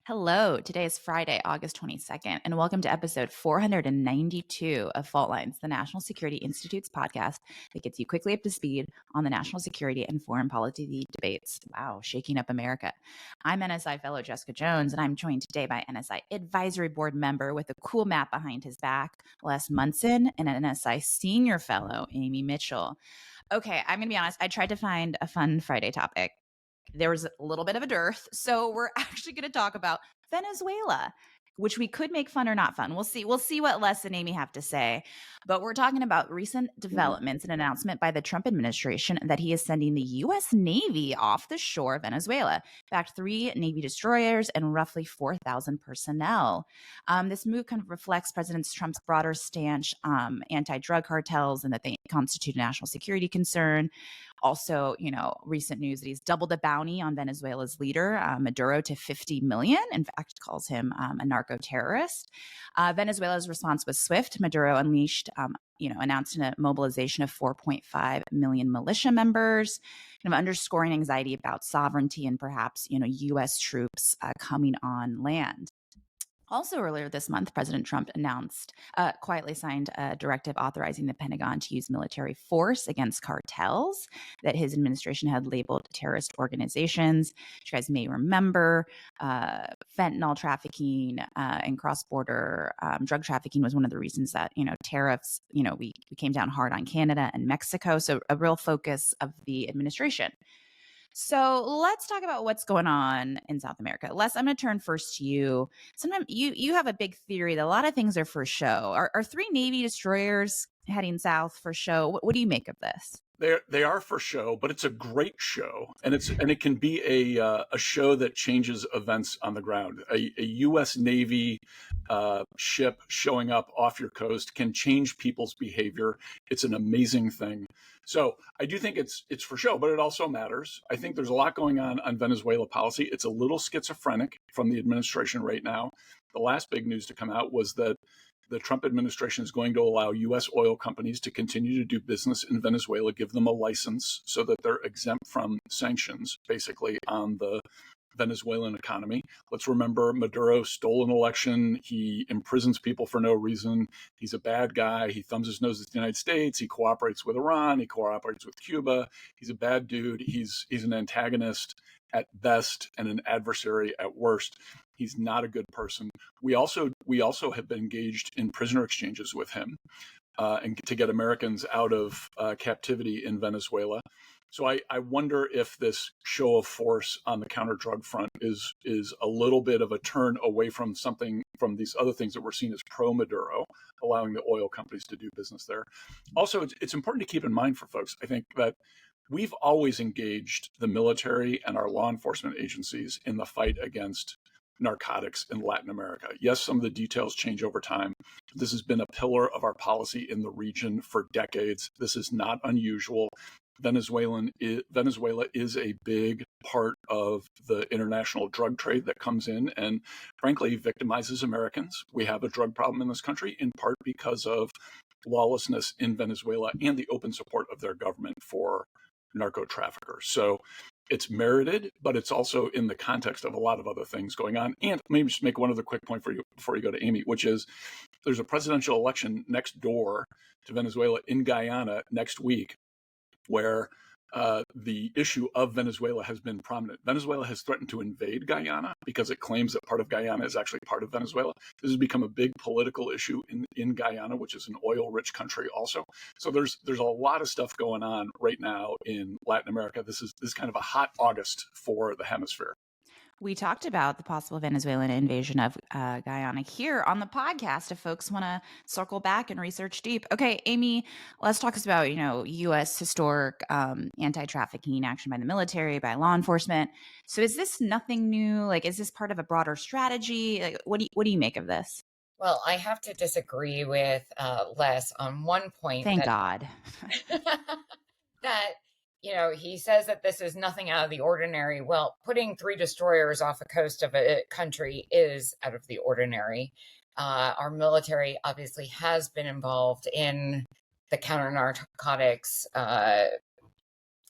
Hello, today is Friday, August 22nd, and welcome to episode 492 of Fault Lines, the National Security Institute's podcast that gets you quickly up to speed on the national security and foreign policy debates. Wow, shaking up America. I'm NSI fellow Jessica Jones, and I'm joined today by NSI Advisory Board member with a cool map behind his back, Les Munson, and NSI Senior Fellow, Amy Mitchell. Okay, I'm going to be honest, I tried to find a fun Friday topic. There was a little bit of a dearth. So we're actually going to talk about Venezuela, which we could make fun or not fun. We'll see. We'll see what Les and Amy have to say. But we're talking about recent developments, an announcement by the Trump administration that he is sending the U.S. Navy off the shore of Venezuela. In fact, 3 Navy destroyers and roughly 4,000 personnel. This move kind of reflects President Trump's broader stance, anti-drug cartels, and that they constitute a national security concern. Also, recent news that he's doubled the bounty on Venezuela's leader, Maduro, to $50 million. In fact, calls him a narco-terrorist. Venezuela's response was swift. Maduro unleashed, announced a mobilization of 4.5 million militia members, kind of underscoring anxiety about sovereignty and perhaps, U.S. troops coming on land. Also earlier this month, President Trump quietly signed a directive authorizing the Pentagon to use military force against cartels that his administration had labeled terrorist organizations. You guys may remember fentanyl trafficking and cross-border drug trafficking was one of the reasons that, tariffs, we came down hard on Canada and Mexico. So a real focus of the administration. So let's talk about what's going on in South America. Les, I'm going to turn first to you. Sometimes you have a big theory that a lot of things are for show. Are 3 Navy destroyers heading south for show? What do you make of this? They are for show, but it's a great show, and it can be a show that changes events on the ground. A U.S. Navy ship showing up off your coast can change people's behavior. It's an amazing thing. So I do think it's for show, but it also matters. I think there's a lot going on Venezuela policy. It's a little schizophrenic from the administration right now. The last big news to come out was that the Trump administration is going to allow U.S. oil companies to continue to do business in Venezuela, give them a license so that they're exempt from sanctions, basically, on the Venezuelan economy. Let's remember Maduro stole an election. He imprisons people for no reason. He's a bad guy. He thumbs his nose at the United States. He cooperates with Iran. He cooperates with Cuba. He's a bad dude. He's an antagonist at best and an adversary at worst. He's not a good person. We also have been engaged in prisoner exchanges with him and to get Americans out of captivity in Venezuela. So I wonder if this show of force on the counter-drug front is a little bit of a turn away from these other things that we're seeing as pro-Maduro, allowing the oil companies to do business there. Also, it's important to keep in mind for folks, I think, that we've always engaged the military and our law enforcement agencies in the fight against narcotics in Latin America. Yes, some of the details change over time. This has been a pillar of our policy in the region for decades. This is not unusual. Venezuela is a big part of the international drug trade that comes in and, frankly, victimizes Americans. We have a drug problem in this country in part because of lawlessness in Venezuela and the open support of their government for narco traffickers. So it's merited, but it's also in the context of a lot of other things going on. And maybe just make one other quick point for you before you go to Amy, which is there's a presidential election next door to Venezuela in Guyana next week, where the issue of Venezuela has been prominent. Venezuela has threatened to invade Guyana because it claims that part of Guyana is actually part of Venezuela. This has become a big political issue in Guyana, which is an oil-rich country also. So there's a lot of stuff going on right now in Latin America. This is kind of a hot August for the hemisphere. We talked about the possible Venezuelan invasion of Guyana here on the podcast if folks want to circle back and research deep. Okay, Amy, let's talk about, U.S. historic anti-trafficking action by the military, by law enforcement. So is this nothing new? Like, is this part of a broader strategy? Like, what do you make of this? Well, I have to disagree with Les on one point. Thank God. That he says that this is nothing out of the ordinary. Well, putting 3 destroyers off the coast of a country is out of the ordinary. Our military obviously has been involved in the counter-narcotics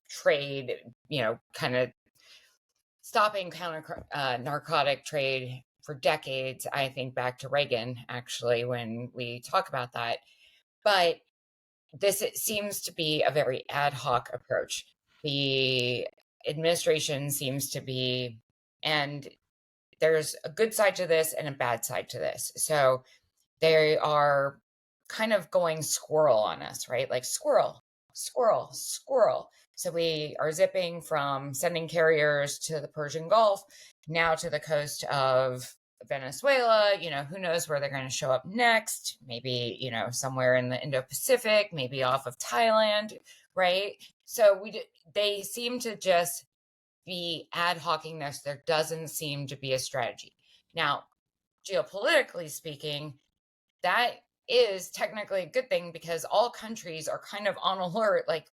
trade, kind of stopping counter narcotic trade for decades. I think back to Reagan, actually, when we talk about that. But this, it seems to be a very ad hoc approach. The administration seems to be, and there's a good side to this and a bad side to this. So they are kind of going squirrel on us, right? Like squirrel, squirrel, squirrel. So we are zipping from sending carriers to the Persian Gulf, now to the coast of Venezuela. Who knows where they're going to show up next? Maybe, somewhere in the Indo-Pacific, maybe off of Thailand, right? So they seem to just be ad hocing this. There doesn't seem to be a strategy. Now, geopolitically speaking, that is technically a good thing, because all countries are kind of on alert. Like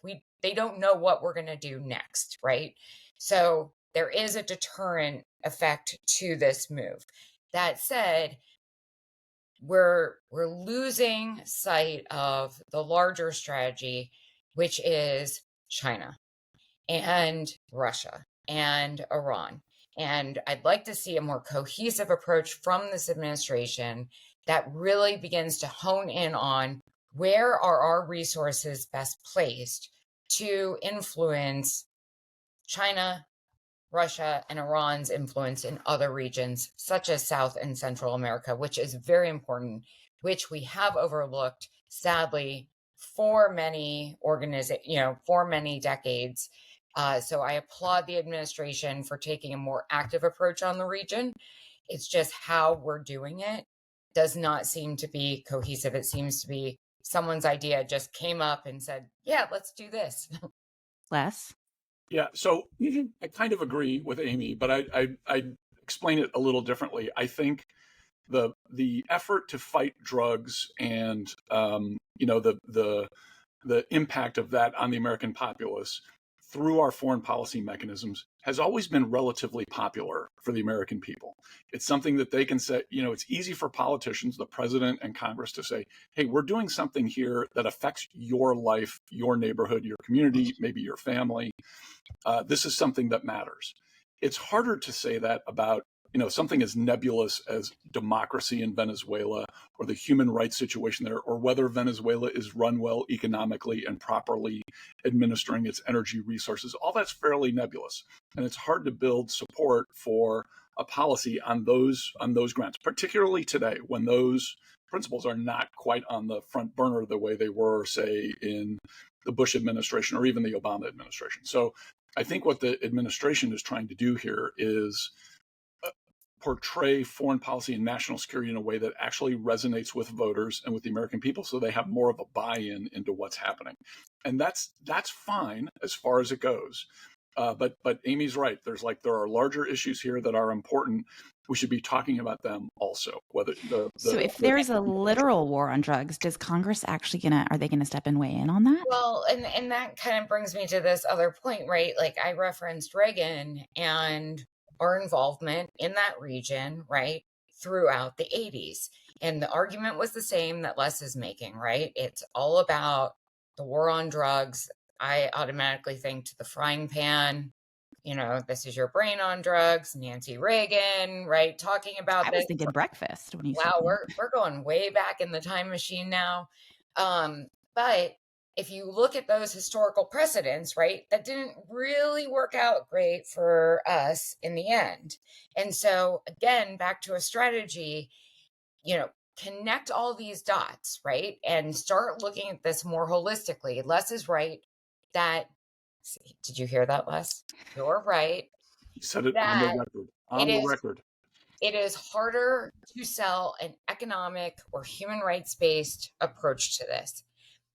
they don't know what we're going to do next, right? So there is a deterrent effect to this move. That said, we're losing sight of the larger strategy, which is China and Russia and Iran. And I'd like to see a more cohesive approach from this administration that really begins to hone in on where are our resources best placed to influence China, Russia, and Iran's influence in other regions, such as South and Central America, which is very important, which we have overlooked, sadly, for many for many decades. So I applaud the administration for taking a more active approach on the region. It's just how we're doing it does not seem to be cohesive. It seems to be someone's idea just came up and said, yeah, let's do this. Les? Yeah, so I kind of agree with Amy, but I explain it a little differently. I think the effort to fight drugs and the impact of that on the American populace through our foreign policy mechanisms has always been relatively popular for the American people. It's something that they can say, it's easy for politicians, the president and Congress, to say, hey, we're doing something here that affects your life, your neighborhood, your community, maybe your family. This is something that matters. It's harder to say that about something as nebulous as democracy in Venezuela or the human rights situation there, or whether Venezuela is run well economically and properly administering its energy resources. All that's fairly nebulous. And it's hard to build support for a policy on those grounds, particularly today when those principles are not quite on the front burner the way they were, say, in the Bush administration or even the Obama administration. So I think what the administration is trying to do here is portray foreign policy and national security in a way that actually resonates with voters and with the American people, so they have more of a buy-in into what's happening. And that's fine as far as it goes. But Amy's right. There are larger issues here that are important. We should be talking about them also. So if there's a literal war on drugs, does Congress actually are they gonna step and weigh in on that? Well, and that kind of brings me to this other point, right? Like I referenced Reagan and our involvement in that region, right, throughout the 80s. And the argument was the same that Les is making, right? It's all about the war on drugs. I automatically think to the frying pan, this is your brain on drugs, Nancy Reagan, right? Talking about this. I was thinking breakfast when you said wow, we're going way back in the time machine now. But if you look at those historical precedents, right, that didn't really work out great for us in the end. And so again, back to a strategy, connect all these dots, right? And start looking at this more holistically. Les is right that, did you hear that, Les? You're right. You said it on the record. On the record. It is harder to sell an economic or human rights-based approach to this.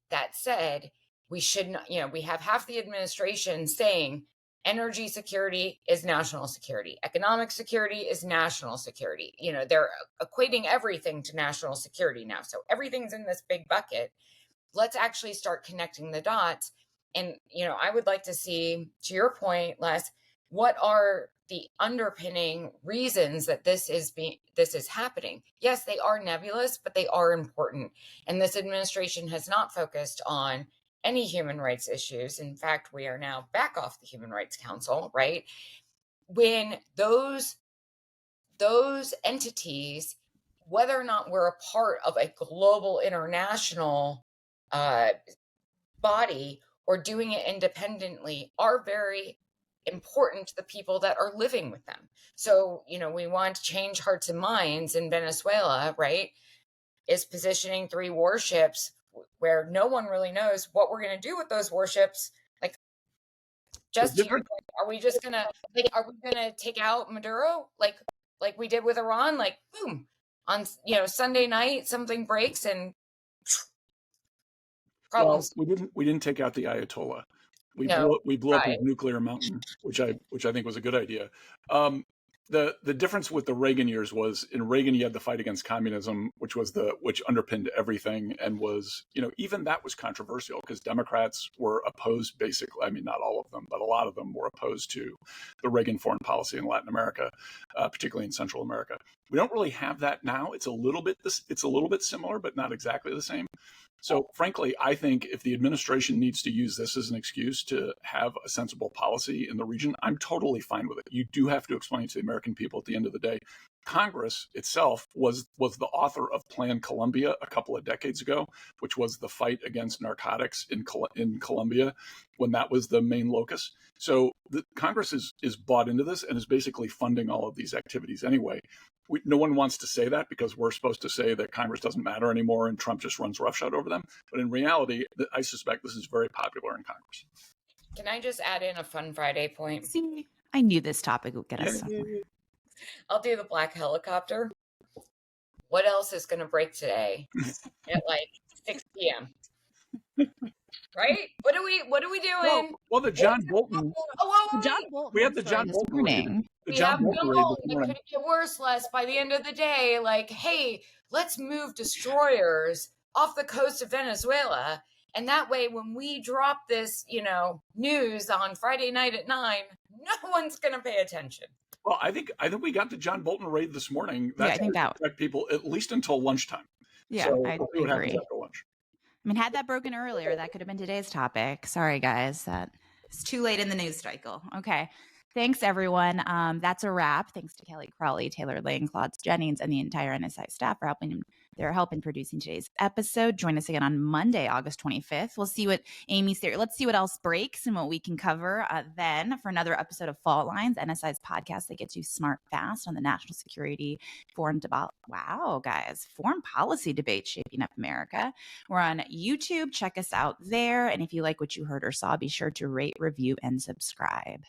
That said, we should not, we have half the administration saying energy security is national security. Economic security is national security. They're equating everything to national security now. So everything's in this big bucket. Let's actually start connecting the dots. And, I would like to see, to your point, Les, what are the underpinning reasons that this is happening? Yes, they are nebulous, but they are important. And this administration has not focused on any human rights issues. In fact, we are now back off the Human Rights Council, right? When those those entities, whether or not we're a part of a global international body or doing it independently, are very important to the people that are living with them. So, we want to change hearts and minds in Venezuela, right? Is positioning 3 warships where no one really knows what we're going to do with those warships. Like, just to your point, are we just gonna take out Maduro like we did with Iran? Like, boom, on Sunday night something breaks and problems. Well, we didn't take out the Ayatollah. We blew up his nuclear mountain, which I think was a good idea. The difference with the Reagan years was, in Reagan you had the fight against communism, which underpinned everything, and was, even that was controversial because Democrats were opposed, basically. I mean, not all of them, but a lot of them were opposed to the Reagan foreign policy in Latin America, particularly in Central America. We don't really have that now. It's a little bit similar, but not exactly the same. So frankly, I think if the administration needs to use this as an excuse to have a sensible policy in the region, I'm totally fine with it. You do have to explain to the American people at the end of the day. Congress itself was the author of Plan Colombia a couple of decades ago, which was the fight against narcotics in Colombia when that was the main locus. So the Congress is bought into this and is basically funding all of these activities anyway. No one wants to say that because we're supposed to say that Congress doesn't matter anymore and Trump just runs roughshod over them. But in reality, I suspect this is very popular in Congress. Can I just add in a fun Friday point? See, I knew this topic would get us somewhere. I'll do the black helicopter. What else is going to break today at like 6 p.m.? Right? What are we doing? Well, the John Bolton. We have the John Bolton morning. We have John Bolton. It couldn't get worse, Les. By the end of the day, like, hey, let's move destroyers off the coast of Venezuela. And that way, when we drop this, news on Friday night at 9, no one's going to pay attention. Well, I think we got the John Bolton raid this morning. That's I think that affect people at least until lunchtime. Yeah, so I we'll see what happens after lunch. I mean, had that broken earlier, that could have been today's topic. Sorry, guys. It's too late in the news cycle. Okay. Thanks, everyone. That's a wrap. Thanks to Kelly Crawley, Taylor Lane, Claude Jennings, and the entire NSI staff for helping their help in producing today's episode. Join us again on Monday, August 25th. We'll see what Amy's there. Let's see what else breaks and what we can cover then for another episode of Fault Lines, NSI's podcast that gets you smart fast on the national security foreign debate. Wow, guys, foreign policy debate shaping up America. We're on YouTube. Check us out there. And if you like what you heard or saw, be sure to rate, review, and subscribe.